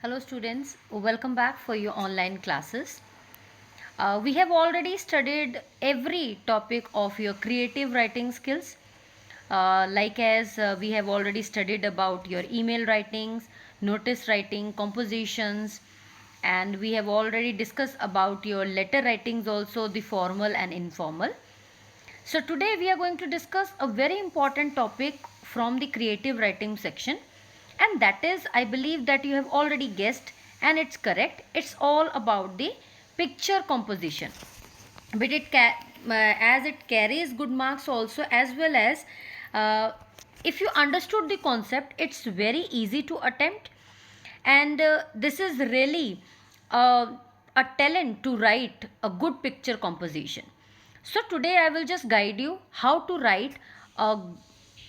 Hello students, welcome back for your online classes. We have already studied every topic of your creative writing skills. We have already studied about your email writings, notice writing, compositions, and we have already discussed about your letter writings also, the formal and informal. So today we are going to discuss a very important topic from the creative writing section, and that is, I believe that you have already guessed and it's correct. It's all about the picture composition. But as it carries good marks also, as well as uh, if you understood the concept, it's very easy to attempt, and this is really uh, a talent to write a good picture composition. So today I will just guide you how to write a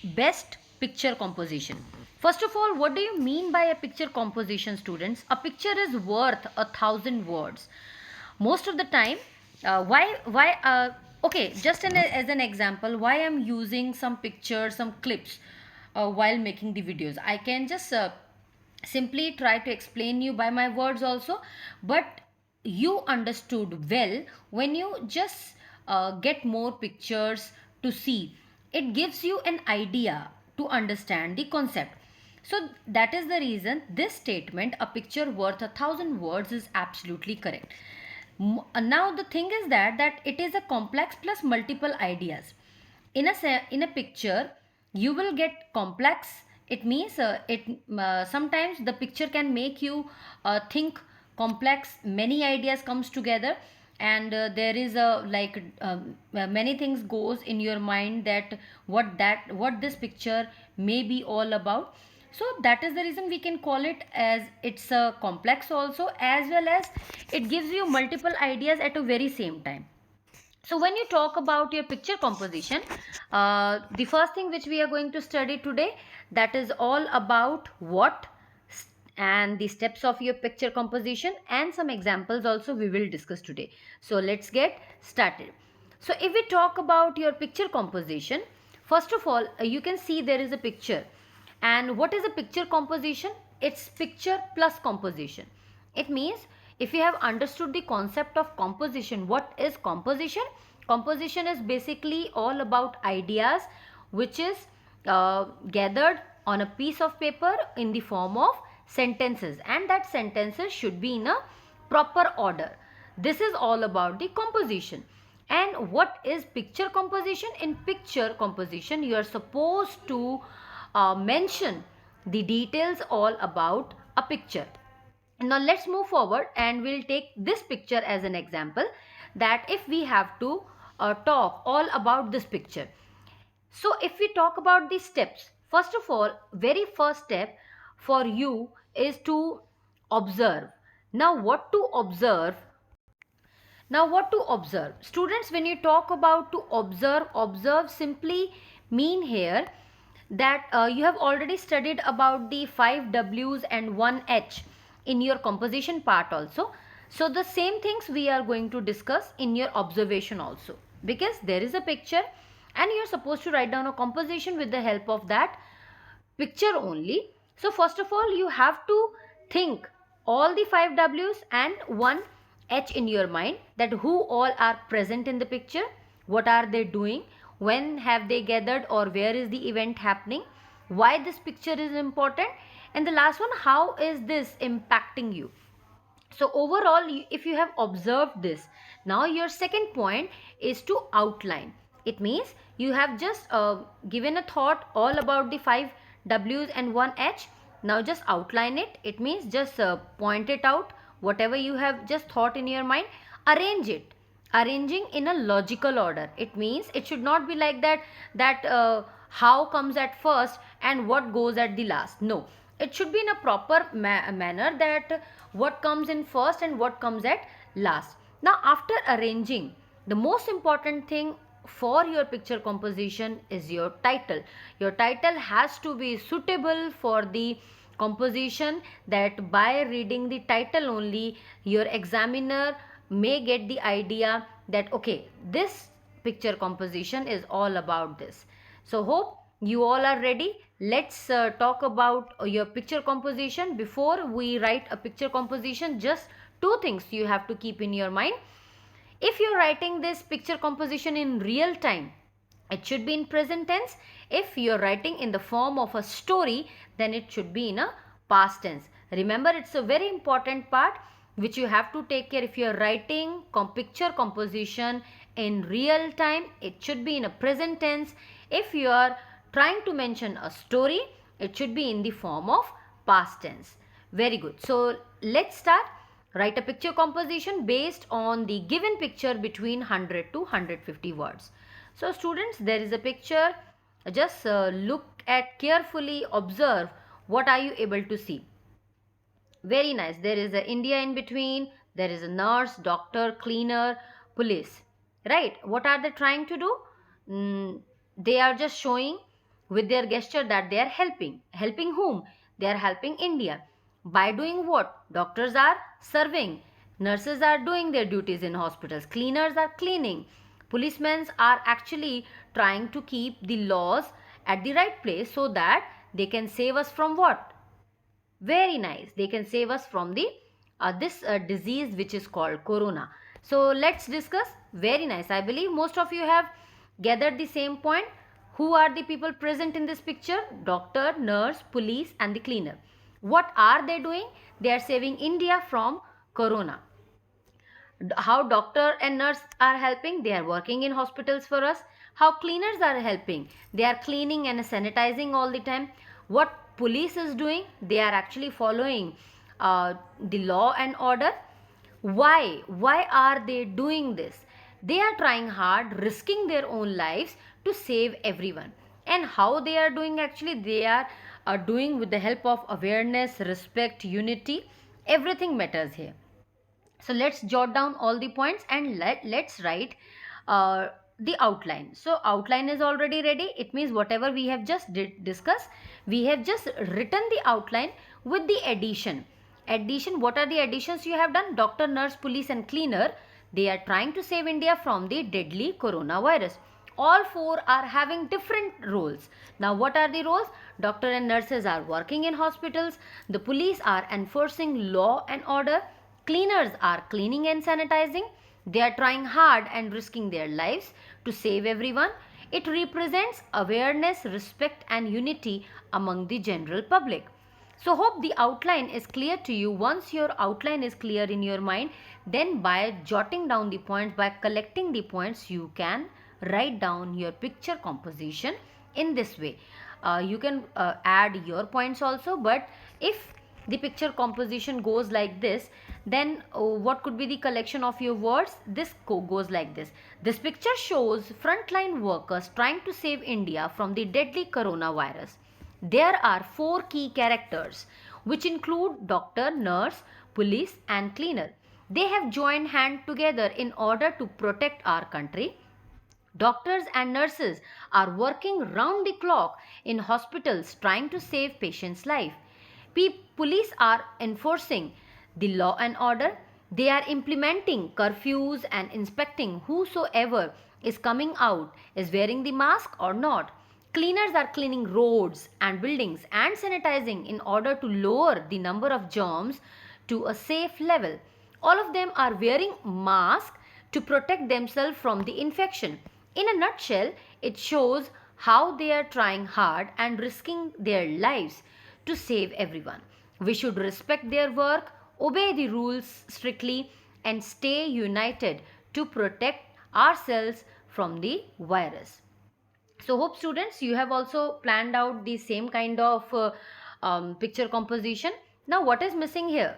best picture composition. First of all, what do you mean by a picture composition, students? A picture is worth 1,000 words. Most of the time, okay, just as an example, why I'm using some pictures, some clips while making the videos. I can just simply try to explain you by my words also, but you understood well when you just get more pictures to see. It gives you an idea to understand the concept. So that is the reason this statement, a picture worth 1,000 words, is absolutely correct. Now the thing is that it is a complex plus multiple ideas. In a picture you will get complex. It means it sometimes the picture can make you think complex, many ideas comes together, and there is a many things goes in your mind that what this picture may be all about. So that is the reason we can call it as it's a complex also, as well as it gives you multiple ideas at a very same time. So when you talk about your picture composition, the first thing which we are going to study today, that is all about what and the steps of your picture composition, and some examples also we will discuss today. So let's get started. So if we talk about your picture composition, first of all, you can see there is a picture. And what is a picture composition? It's picture plus composition. It means if you have understood the concept of composition, what is composition? Composition is basically all about ideas which is gathered on a piece of paper in the form of sentences, and that sentences should be in a proper order. This is all about the composition. And what is picture composition? In picture composition, you are supposed to mention the details all about a picture. Now let's move forward and we'll take this picture as an example, that if we have to talk all about this picture. So if we talk about the steps, first of all, very first step for you is to observe. Now what to observe? Now what to observe? Students, when you talk about to observe, observe simply mean here that you have already studied about the 5 W's and 1 H in your composition part also. So the same things we are going to discuss in your observation also, because there is a picture and you are supposed to write down a composition with the help of that picture only. So first of all, you have to think all the 5 W's and 1 H in your mind, that who all are present in the picture, what are they doing, when have they gathered, or where is the event happening, why this picture is important, and the last one, how is this impacting you. So overall, if you have observed this, now your second point is to outline. It means you have just given a thought all about the 5 W's and 1 H. Now just outline it. It means just point it out, whatever you have just thought in your mind. Arrange it, arranging in a logical order. It means it should not be like that how comes at first and what goes at the last. No, it should be in a proper manner, that what comes in first and what comes at last. Now after arranging, the most important thing for your picture composition is your title. Your title has to be suitable for the composition, that by reading the title only your examiner may get the idea that okay, this picture composition is all about this. So hope you all are ready. Let's talk about your picture composition. Before we write a picture composition, just two things you have to keep in your mind. If you're writing this picture composition in real time, it should be in present tense. If you're writing in the form of a story, then it should be in a past tense. Remember, it's a very important part which you have to take care. If you're writing picture composition in real time, it should be in a present tense. If you are trying to mention a story, it should be in the form of past tense. Very good. So let's start. Write a picture composition based on the given picture between 100 to 150 words. So students, there is a picture. Just look at carefully, observe what are you able to see. Very nice. There is a India in between. There is a nurse, doctor, cleaner, police. Right. What are they trying to do? They are just showing with their gesture that they are helping. Helping whom? They are helping India. By doing what? Doctors are serving. Nurses are doing their duties in hospitals. Cleaners are cleaning. Policemen are actually trying to keep the laws at the right place so that they can save us from what? Very nice. They can save us from the this disease which is called corona. So let's discuss. Very nice. I believe most of you have gathered the same point. Who are the people present in this picture? Doctor, nurse, police and the cleaner. What are they doing? They are saving India from corona. How doctor and nurse are helping? They are working in hospitals for us. How cleaners are helping? They are cleaning and sanitizing all the time. What police is doing? They are actually following the law and order. Why are they doing this? They are trying hard, risking their own lives to save everyone. And how they are doing? Actually, they are doing with the help of awareness, respect, unity. Everything matters here. So let's jot down all the points and let's write the outline. So outline is already ready. It means whatever we have just discussed, we have just written the outline with the addition. Addition, what are the additions you have done? Doctor, nurse, police and cleaner, they are trying to save India from the deadly coronavirus. All four are having different roles. Now what are the roles? Doctor and nurses are working in hospitals. The police are enforcing law and order. Cleaners are cleaning and sanitizing. They are trying hard and risking their lives to save everyone. It represents awareness, respect and unity among the general public. So hope the outline is clear to you. Once your outline is clear in your mind, then by jotting down the points, by collecting the points, you can write down your picture composition in this way. You can add your points also, but if the picture composition goes like this, then what could be the collection of your words? This goes like this. This picture shows frontline workers trying to save India from the deadly coronavirus. There are four key characters which include doctor, nurse, police and cleaner. They have joined hands together in order to protect our country. Doctors and nurses are working round the clock in hospitals trying to save patients' life. Police are enforcing the law and order. They are implementing curfews and inspecting whosoever is coming out is wearing the mask or not. Cleaners are cleaning roads and buildings and sanitizing in order to lower the number of germs to a safe level. All of them are wearing masks to protect themselves from the infection. In a nutshell, it shows how they are trying hard and risking their lives to save everyone. We should respect their work, obey the rules strictly, and stay united to protect ourselves from the virus. So hope students, you have also planned out the same kind of picture composition. Now what is missing here?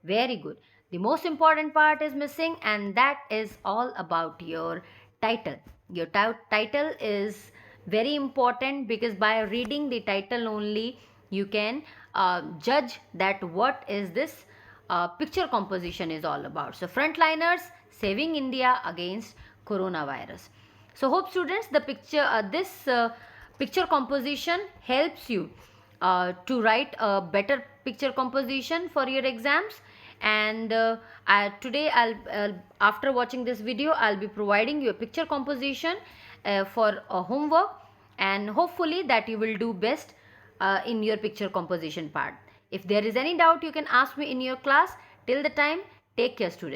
Very good. The most important part is missing, and that is all about your title. Your title is very important because by reading the title only you can judge that what is this picture composition is all about. So frontliners saving India against coronavirus. So hope students, the picture composition helps you to write a better picture composition for your exams. And today after watching this video, I'll be providing you a picture composition for homework, and hopefully that you will do best in your picture composition part. If there is any doubt, you can ask me in your class. Till the time, take care, students.